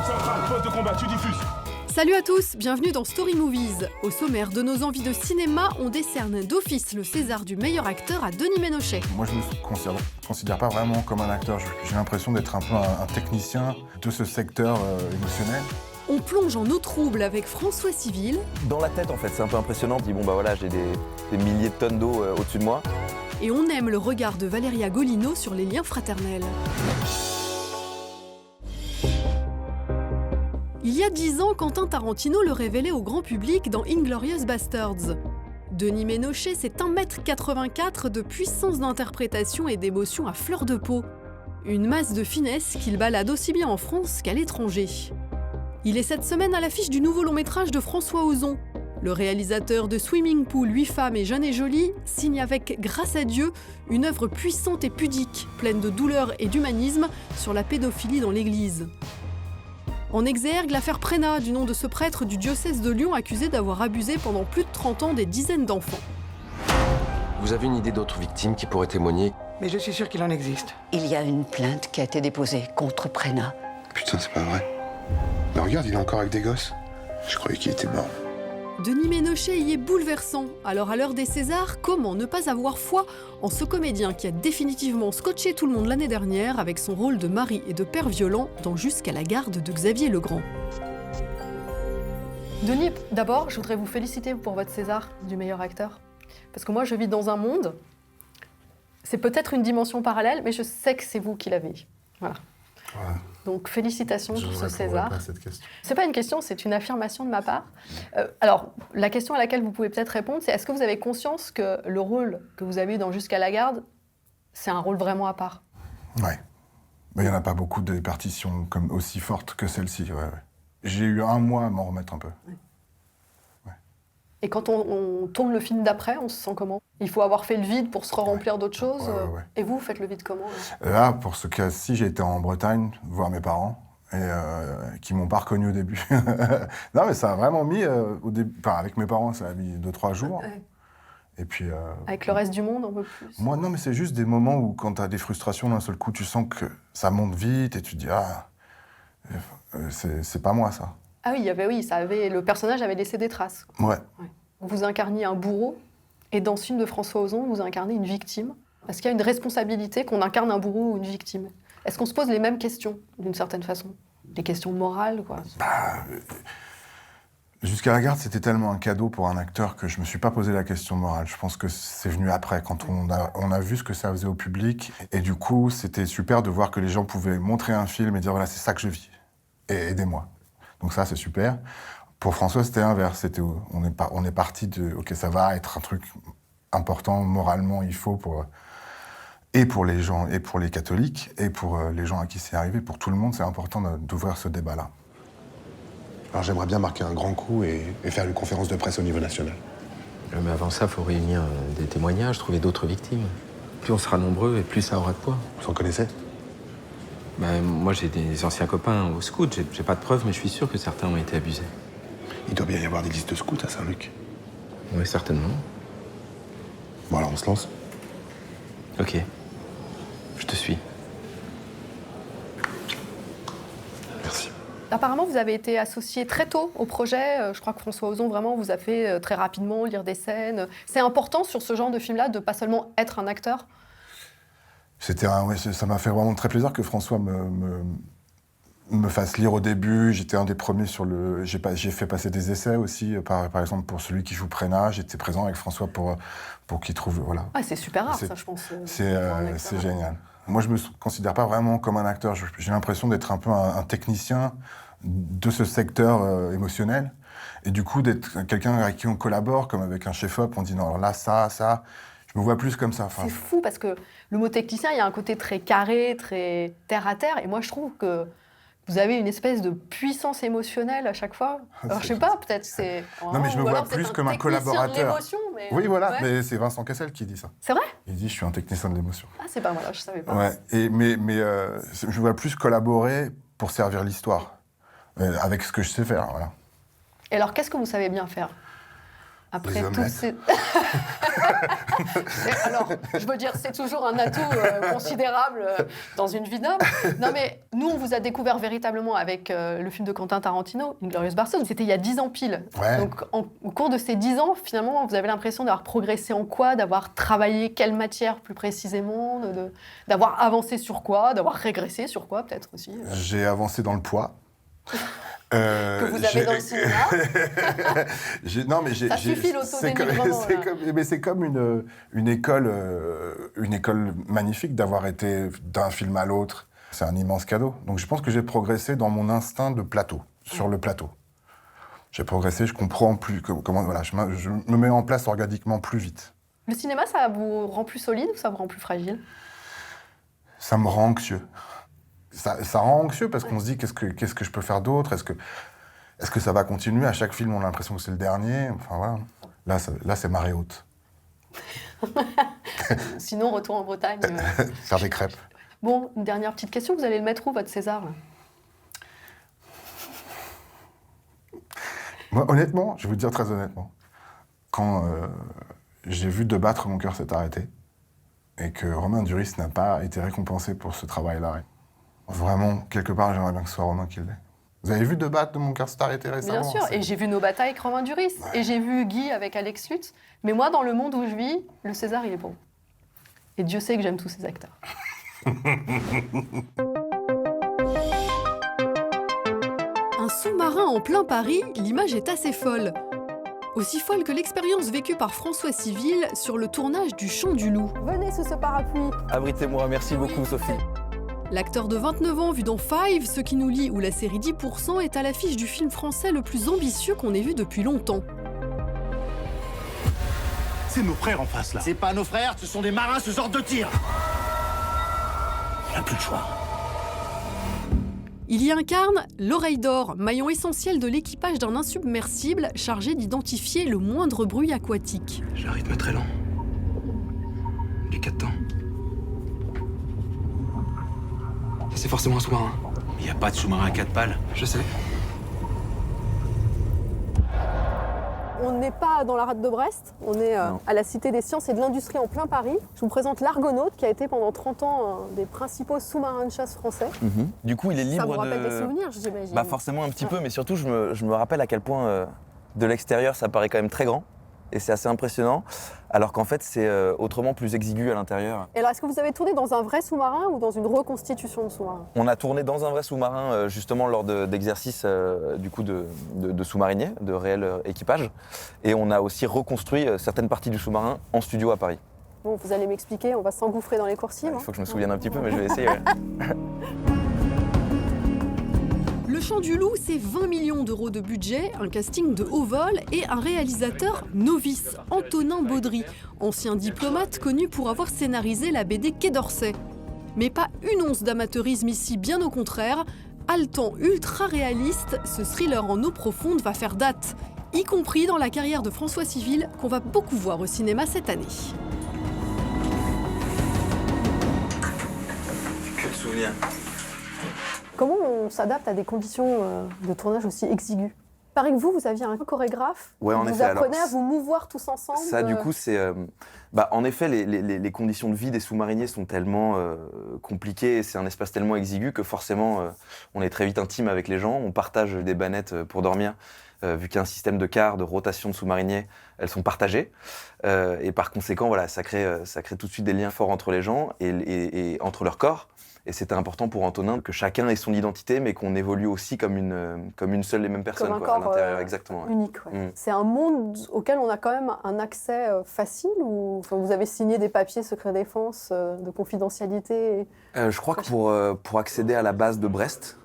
Central, poste de combat, tu diffuses. Salut à tous, bienvenue dans Story Movies. Au sommaire de nos envies de cinéma, on décerne d'office le César du meilleur acteur à Denis Ménochet. Moi, je me considère pas vraiment comme un acteur. J'ai l'impression d'être un peu un technicien de ce secteur émotionnel. On plonge en eau trouble avec François Civil. Dans la tête, en fait, c'est un peu impressionnant. On dit, bon, bah voilà, j'ai des milliers de tonnes d'eau au-dessus de moi. Et on aime le regard de Valeria Golino sur les liens fraternels. Il y a 10 ans, Quentin Tarantino le révélait au grand public dans Inglourious Basterds. Denis Ménochet, c'est 1,84 m de puissance d'interprétation et d'émotion à fleur de peau. Une masse de finesse qu'il balade aussi bien en France qu'à l'étranger. Il est cette semaine à l'affiche du nouveau long-métrage de François Ozon. Le réalisateur de Swimming Pool, 8 femmes et Jeune et Jolie signe avec Grâce à Dieu une œuvre puissante et pudique, pleine de douleur et d'humanisme sur la pédophilie dans l'Église. En exergue, l'affaire Prénat, du nom de ce prêtre du diocèse de Lyon accusé d'avoir abusé pendant plus de 30 ans des dizaines d'enfants. Vous avez une idée d'autres victimes qui pourraient témoigner? Mais je suis sûr qu'il en existe. Il y a une plainte qui a été déposée contre Prénat. Putain, c'est pas vrai. Mais regarde, il est encore avec des gosses. Je croyais qu'il était mort. Denis Ménochet y est bouleversant. Alors à l'heure des Césars, comment ne pas avoir foi en ce comédien qui a définitivement scotché tout le monde l'année dernière avec son rôle de mari et de père violent dans Jusqu'à la garde de Xavier Legrand. Denis, d'abord, je voudrais vous féliciter pour votre César du meilleur acteur. Parce que moi, je vis dans un monde, c'est peut-être une dimension parallèle, mais je sais que c'est vous qui l'avez. Voilà. Ouais. Donc félicitations pour ce César. Pas à cette question. C'est pas une question, c'est une affirmation de ma part. Alors, la question à laquelle vous pouvez peut-être répondre, c'est est-ce que vous avez conscience que le rôle que vous avez eu dans Jusqu'à la garde, c'est un rôle vraiment à part? Ouais. Mais il n'y en a pas beaucoup de partitions comme aussi fortes que celle-ci. Ouais. J'ai eu un mois à m'en remettre un peu. Ouais. Et quand on tourne le film d'après, on se sent comment? Il faut avoir fait le vide pour se remplir d'autres choses. Ouais. Et vous faites le vide comment? Là, pour ce cas-ci, j'ai été en Bretagne voir mes parents, et qui m'ont pas reconnu au début. Non, mais ça a vraiment mis, au début, enfin, avec mes parents, ça a mis 2-3 jours. Ouais. Et puis, Avec le reste du monde, on veut plus. moi, non, mais c'est juste des moments où, quand tu as des frustrations, d'un seul coup, tu sens que ça monte vite, et tu te dis, c'est pas moi, ça. Ah oui, le personnage avait laissé des traces. Ouais. Vous incarniez un bourreau, et dans ce film de François Ozon, vous incarnez une victime. Est-ce qu'il y a une responsabilité qu'on incarne un bourreau ou une victime? Est-ce qu'on se pose les mêmes questions, d'une certaine façon? Des questions morales, quoi. Jusqu'à la garde, c'était tellement un cadeau pour un acteur que je me suis pas posé la question morale. Je pense que c'est venu après, quand on a vu ce que ça faisait au public. Et du coup, c'était super de voir que les gens pouvaient montrer un film et dire, voilà, c'est ça que je vis. Et aidez-moi. Donc ça, c'est super. Pour François, c'était l'inverse. On est parti de, ok, ça va être un truc important, moralement, il faut et pour les gens, et pour les catholiques, et pour les gens à qui c'est arrivé, pour tout le monde, c'est important d'ouvrir ce débat-là. Alors j'aimerais bien marquer un grand coup et faire une conférence de presse au niveau national. Mais avant ça, il faut réunir des témoignages, trouver d'autres victimes. Plus on sera nombreux et plus ça aura de poids. Vous en connaissez? Moi, j'ai des anciens copains au scout. J'ai pas de preuves, mais je suis sûr que certains ont été abusés. Il doit bien y avoir des listes de scouts à Saint-Luc. Oui, certainement. Bon, alors on se lance. Ok. Je te suis. Merci. Apparemment, vous avez été associé très tôt au projet. Je crois que François Ozon, vraiment, vous a fait très rapidement lire des scènes. C'est important sur ce genre de film-là de pas seulement être un acteur? Ça m'a fait vraiment très plaisir que François me fasse lire au début. J'étais un des premiers j'ai fait passer des essais aussi, par exemple pour celui qui joue Prénat. J'étais présent avec François pour qu'il trouve, voilà. Ah, c'est super rare, ça, je pense. C'est génial. Moi, je me considère pas vraiment comme un acteur. J'ai l'impression d'être un peu un technicien de ce secteur émotionnel. Et du coup, d'être quelqu'un avec qui on collabore, comme avec un chef-op, on dit non, alors là, ça. Je me vois plus comme ça. C'est fou parce que le mot technicien, il y a un côté très carré, très terre à terre. Et moi, je trouve que vous avez une espèce de puissance émotionnelle à chaque fois. Alors, je sais pas, peut-être c'est... Non, mais je me vois plus comme un collaborateur. Mais... Oui, voilà, ouais. mais c'est Vincent Cassel qui dit ça. C'est vrai? Il dit, je suis un technicien de l'émotion. Ah, c'est pas moi, là, je savais pas. Ouais, je me vois plus collaborer pour servir l'histoire, avec ce que je sais faire, voilà. Et alors, qu'est-ce que vous savez bien faire? Après Les toutes omelettes. ces... Alors, je veux dire, c'est toujours un atout considérable dans une vie d'homme. Non, mais nous, on vous a découvert véritablement avec le film de Quentin Tarantino, Inglourious Basterds. C'était il y a 10 ans pile. Ouais. Donc, au cours de ces 10 ans, finalement, vous avez l'impression d'avoir progressé en quoi, d'avoir travaillé quelle matière plus précisément, d'avoir avancé sur quoi, d'avoir régressé sur quoi, peut-être aussi. J'ai avancé dans le poids. Que vous avez dans le cinéma. Non, mais Ça suffit, l'autodénigrement, là. c'est comme une école magnifique d'avoir été d'un film à l'autre. C'est un immense cadeau. Donc je pense que j'ai progressé dans mon instinct de plateau, sur le plateau. J'ai progressé, je comprends plus comment. Voilà, je me mets en place organiquement plus vite. Le cinéma, ça vous rend plus solide ou ça vous rend plus fragile? Ça me rend anxieux. Ça rend anxieux parce qu'on se dit qu'est-ce que je peux faire d'autre? Est-ce que ça va continuer? À chaque film, on a l'impression que c'est le dernier. Enfin voilà. Là, c'est marée haute. Sinon, retour en Bretagne. Faire des crêpes. Bon, une dernière petite question. Vous allez le mettre où, votre César, là? Moi, honnêtement, je vais vous dire très honnêtement, quand j'ai vu De battre, mon cœur s'est arrêté, et que Romain Duris n'a pas été récompensé pour ce travail-là, vraiment, quelque part, j'aimerais bien que ce soit Romain qui l'ait. Vous avez vu De battre, mon cœur s'est arrêté récemment? Bien sûr, et j'ai vu Nos batailles avec Romain Duris, et j'ai vu Guy avec Alex Lutz, mais moi, dans le monde où je vis, le César, il est pour vous. Et Dieu sait que j'aime tous ces acteurs. Un sous-marin en plein Paris, l'image est assez folle. Aussi folle que l'expérience vécue par François Civil sur le tournage du Chant du Loup. Venez sous ce parapluie. Abritez-moi, merci beaucoup Sophie. L'acteur de 29 ans vu dans Five, Ce qui nous lie ou la série 10% est à l'affiche du film français le plus ambitieux qu'on ait vu depuis longtemps. C'est nos frères en face, là. C'est pas nos frères, ce sont des marins sous ordre de tir. On n'a plus le choix. Il y incarne l'oreille d'or, maillon essentiel de l'équipage d'un insubmersible chargé d'identifier le moindre bruit aquatique. J'ai un rythme très lent. Du 4 temps. Ça, c'est forcément un sous-marin. Il n'y a pas de sous-marin à 4 pales. Je sais. On n'est pas dans la rade de Brest, on est à la Cité des Sciences et de l'Industrie en plein Paris. Je vous présente l'Argonaute qui a été pendant 30 ans un des principaux sous-marins de chasse français. Du coup, il est libre Ça vous rappelle de... des souvenirs, j'imagine. Bah forcément un petit peu, mais surtout je me rappelle à quel point de l'extérieur ça paraît quand même très grand et c'est assez impressionnant, alors qu'en fait c'est autrement plus exigu à l'intérieur. Et alors, est-ce que vous avez tourné dans un vrai sous-marin ou dans une reconstitution de sous-marin? On a tourné dans un vrai sous-marin justement lors d'exercices du coup de sous-mariniers, de réel équipage, et on a aussi reconstruit certaines parties du sous-marin en studio à Paris. Bon, vous allez m'expliquer, on va s'engouffrer dans les coursives. Il faut que je me souvienne un petit peu, mais je vais essayer. Ouais. Le Chant du Loup, c'est 20 millions d'euros de budget, un casting de haut vol et un réalisateur novice, Antonin Baudry, ancien diplomate connu pour avoir scénarisé la BD Quai d'Orsay. Mais pas une once d'amateurisme ici, bien au contraire. Haletant ultra réaliste, ce thriller en eau profonde va faire date, y compris dans la carrière de François Civil, qu'on va beaucoup voir au cinéma cette année. Que de souvenirs. Comment on s'adapte à des conditions de tournage aussi exiguës? Il paraît que vous aviez un chorégraphe, Ouais, en vous effet, apprenez alors, à vous mouvoir tous ensemble. Ça, du coup, c'est... en effet, les conditions de vie des sous-mariniers sont tellement compliquées et c'est un espace tellement exigu que forcément, on est très vite intime avec les gens. On partage des bannettes pour dormir. Vu qu'il y a un système de quart, de rotation de sous-mariniers, elles sont partagées. Et par conséquent, voilà, ça crée tout de suite des liens forts entre les gens et entre leurs corps. Et c'était important pour Antonin que chacun ait son identité, mais qu'on évolue aussi comme une seule et même personne Comme un quoi, à corps, l'intérieur. Exactement. Ouais. unique. Ouais. Mm. C'est un monde auquel on a quand même un accès facile ou enfin, vous avez signé des papiers secret défense de confidentialité Je crois que pour accéder à la base de Brest,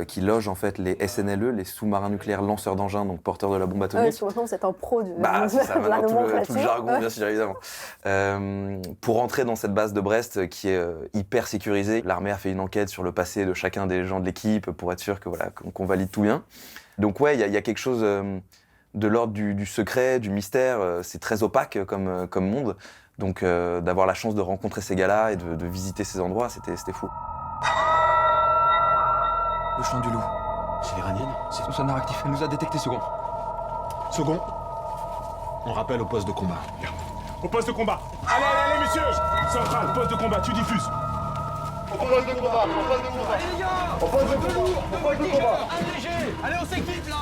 qui loge en fait les SNLE, les sous-marins nucléaires lanceurs d'engins, donc porteurs de la bombe Ouais, atomique. parce que maintenant vous êtes un pro de C'est ça, de la maintenant, tout le nomenclature. jargon, bien sûr, évidemment. Pour entrer dans cette base de Brest, qui est hyper sécurisée, l'armée a fait une enquête sur le passé de chacun des gens de l'équipe pour être sûr que voilà qu'on valide tout bien. Donc ouais, il y a quelque chose de l'ordre du secret, du mystère. C'est très opaque comme monde. Donc d'avoir la chance de rencontrer ces gars-là et de visiter ces endroits, c'était fou. Le Chant du Loup. C'est l'iranienne. C'est son sonar actif. Elle nous a détecté second. Second. On rappelle au poste de combat. Au poste de combat. Allez, messieurs. Central, poste de combat, tu diffuses. Au poste de combat, au poste de combat. Allez les gars. Au poste de combat, au poste de combat. Allez, on s'équipe là.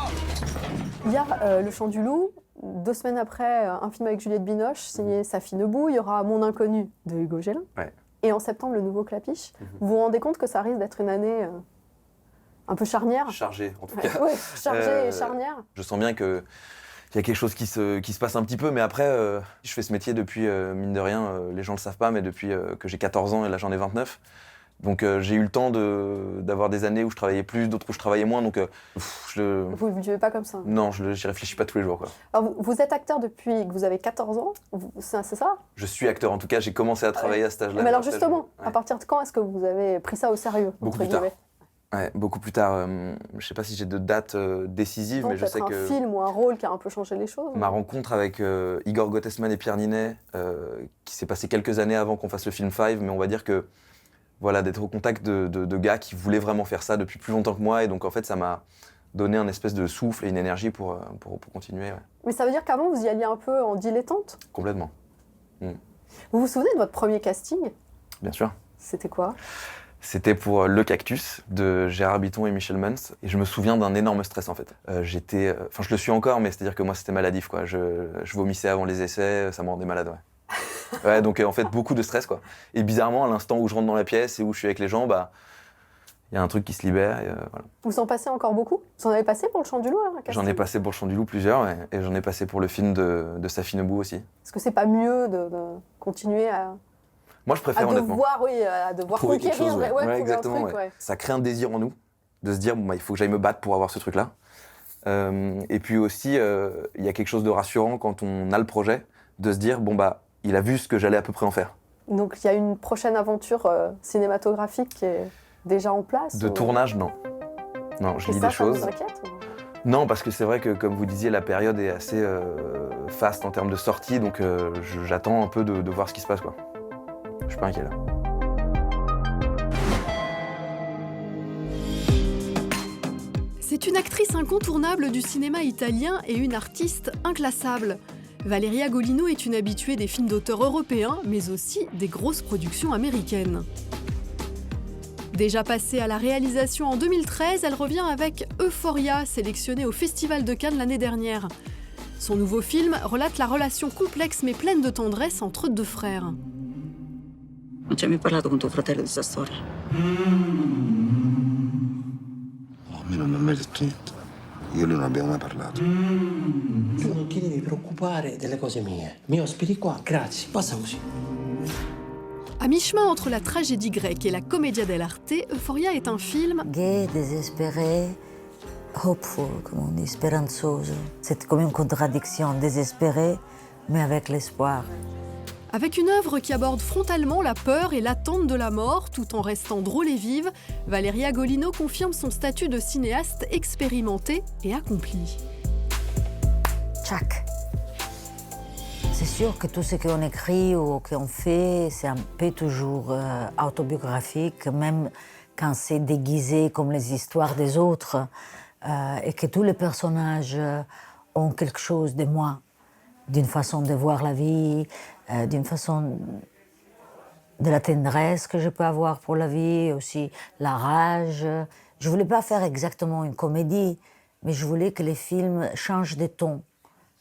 Il y a Le Chant du Loup. 2 semaines après, un film avec Juliette Binoche, signé Safie Nebou. Il y aura Mon Inconnu de Hugo Gélin. Ouais. Et en septembre, le nouveau Clapiche. Vous vous rendez compte que ça risque d'être une année un peu charnière? Chargé, en tout cas. Ouais, chargée et charnière. je Je sens bien qu'il y a quelque chose qui se passe un petit peu, mais après, je fais ce métier depuis, mine de rien, les gens le savent pas, mais depuis que j'ai 14 ans et là j'en ai 29. Donc j'ai eu le temps d'avoir des années où je travaillais plus, d'autres où je travaillais moins, donc Vous ne vivez pas comme ça? Non, j'y réfléchis pas tous les jours, quoi. Alors, vous êtes acteur depuis que vous avez 14 ans, c'est ça? Je suis acteur, en tout cas, j'ai commencé à travailler à cet âge-là. Mais alors justement, à partir de quand est-ce que vous avez pris ça au sérieux? Beaucoup plus tard. Ouais, beaucoup plus tard. Je sais pas si j'ai de date décisive, Non, mais je sais que... un film ou un rôle qui a un peu changé les choses? Ma rencontre avec Igor Gottesman et Pierre Ninet, qui s'est passé quelques années avant qu'on fasse le film Five, mais on va dire que voilà, d'être au contact de gars qui voulaient vraiment faire ça depuis plus longtemps que moi, et donc en fait ça m'a donné un espèce de souffle et une énergie pour continuer. Ouais. Mais ça veut dire qu'avant vous y alliez un peu en dilettante? Complètement. Vous vous souvenez de votre premier casting? Bien sûr. C'était quoi? C'était pour Le Cactus de Gérard Bitton et Michel Muntz. Et je me souviens d'un énorme stress en fait. Je le suis encore, mais c'est-à-dire que moi c'était maladif, quoi. Je vomissais avant les essais, ça me rendait malade, ouais. Ouais, donc en fait beaucoup de stress, quoi. Et bizarrement, à l'instant où je rentre dans la pièce et où je suis avec les gens, bah il y a un truc qui se libère. Et, voilà. Vous en passez encore beaucoup? Vous en avez passé pour Le Chant du Loup? J'en ai passé pour Le Chant du Loup plusieurs, ouais. Et j'en ai passé pour le film de Safie Nebou aussi. Est-ce que c'est pas mieux de continuer à... Moi, je préfère honnêtement. À devoir trouver conquérir, quelque chose, ouais. trouver Exactement. un truc, ouais. Ça crée un désir en nous, de se dire, bon, bah, il faut que j'aille me battre pour avoir ce truc-là. Et puis aussi, il y a quelque chose de rassurant quand on a le projet, de se dire, bon, bah, il a vu ce que j'allais à peu près en faire. Donc, il y a une prochaine aventure cinématographique qui est déjà en place? De tournage, non. Non, je lis des choses. Ça vous inquiète, ou... Non, parce que c'est vrai que, comme vous disiez, la période est assez faste en termes de sortie, donc j'attends un peu de voir ce qui se passe, quoi. Je suis pas inquiet là. C'est une actrice incontournable du cinéma italien et une artiste inclassable. Valeria Golino est une habituée des films d'auteurs européens, mais aussi des grosses productions américaines. Déjà passée à la réalisation en 2013, elle revient avec Euphoria, sélectionnée au Festival de Cannes l'année dernière. Son nouveau film relate la relation complexe mais pleine de tendresse entre 2 frères. Non ci hai mai parlato con tuo fratello di sta storia? A me non mi ha mai detto niente. Io e lui non abbiamo mai parlato. Tu non ti devi preoccupare delle cose mie. Mi ospiti qua, grazie. Basta così. À mi-chemin entre la tragédie grecque et la commedia dell'arte, Euphoria est un film gai, désespéré, hopeful, comme on dit, speranzoso. C'est comme une contradiction, désespéré, mais avec l'espoir. Avec une œuvre qui aborde frontalement la peur et l'attente de la mort, tout en restant drôle et vive, Valeria Golino confirme son statut de cinéaste expérimenté et accompli. Tchac. C'est sûr que tout ce qu'on écrit ou qu'on fait, c'est un peu toujours autobiographique, même quand c'est déguisé comme les histoires des autres, et que tous les personnages ont quelque chose de moi, d'une façon de voir la vie, d'une façon de la tendresse que je peux avoir pour la vie, aussi la rage. Je voulais pas faire exactement une comédie, mais je voulais que les films changent de ton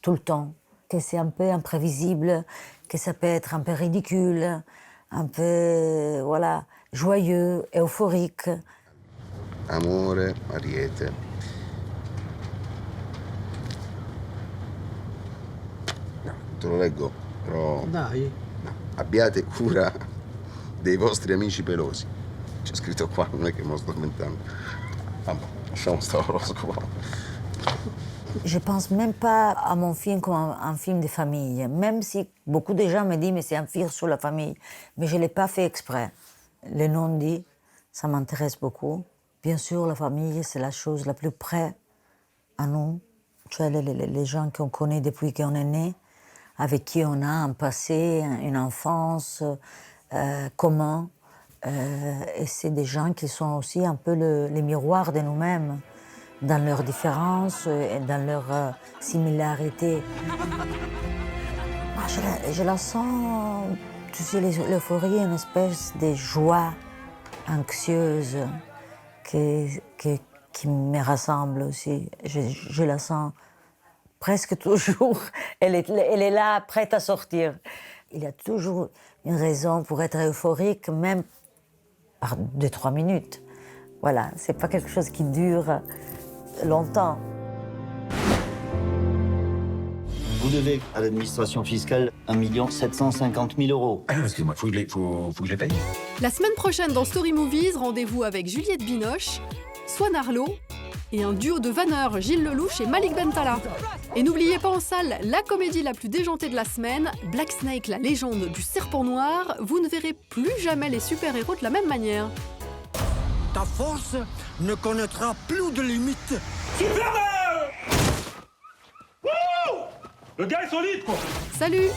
tout le temps, que c'est un peu imprévisible, que ça peut être un peu ridicule, un peu, voilà, joyeux, euphorique. Amore, Ariete. No, te lo leggo, però... Dai. No. Abbiate cura dei vostri amici pelosi. C'è scritto qua, non è che me lo sto inventando. Vabbè, lasciamo stare l'oroscopo. Je pense même pas à mon film comme un film de famille, même si beaucoup de gens me disent mais c'est un film sur la famille, mais je l'ai pas fait exprès. Le non-dit, ça m'intéresse beaucoup. Bien sûr, la famille, c'est la chose la plus près à nous, tu vois, les gens qu'on connaît depuis qu'on est né, avec qui on a un passé, une enfance commun. Et c'est des gens qui sont aussi un peu les miroirs de nous-mêmes, dans leurs différences et dans leurs similarités. Je la sens, tu sais, l'euphorie, une espèce de joie anxieuse qui me rassemble aussi. Je la sens presque toujours. Elle est là, prête à sortir. Il y a toujours une raison pour être euphorique, même par 2-3 minutes. Voilà, c'est pas quelque chose qui dure longtemps. Vous devez à l'administration fiscale 1 750 000 euros. Excusez-moi, faut que je les paye. La semaine prochaine dans Story Movies, rendez-vous avec Juliette Binoche, Swan Arlo et un duo de vanneurs, Gilles Lelouch et Malik Bentala. Et n'oubliez pas en salle la comédie la plus déjantée de la semaine, Black Snake, la légende du serpent noir. Vous ne verrez plus jamais les super-héros de la même manière. Ta force ne connaîtra plus de limites. Superman! Wouh! Le gars est solide, quoi. Salut!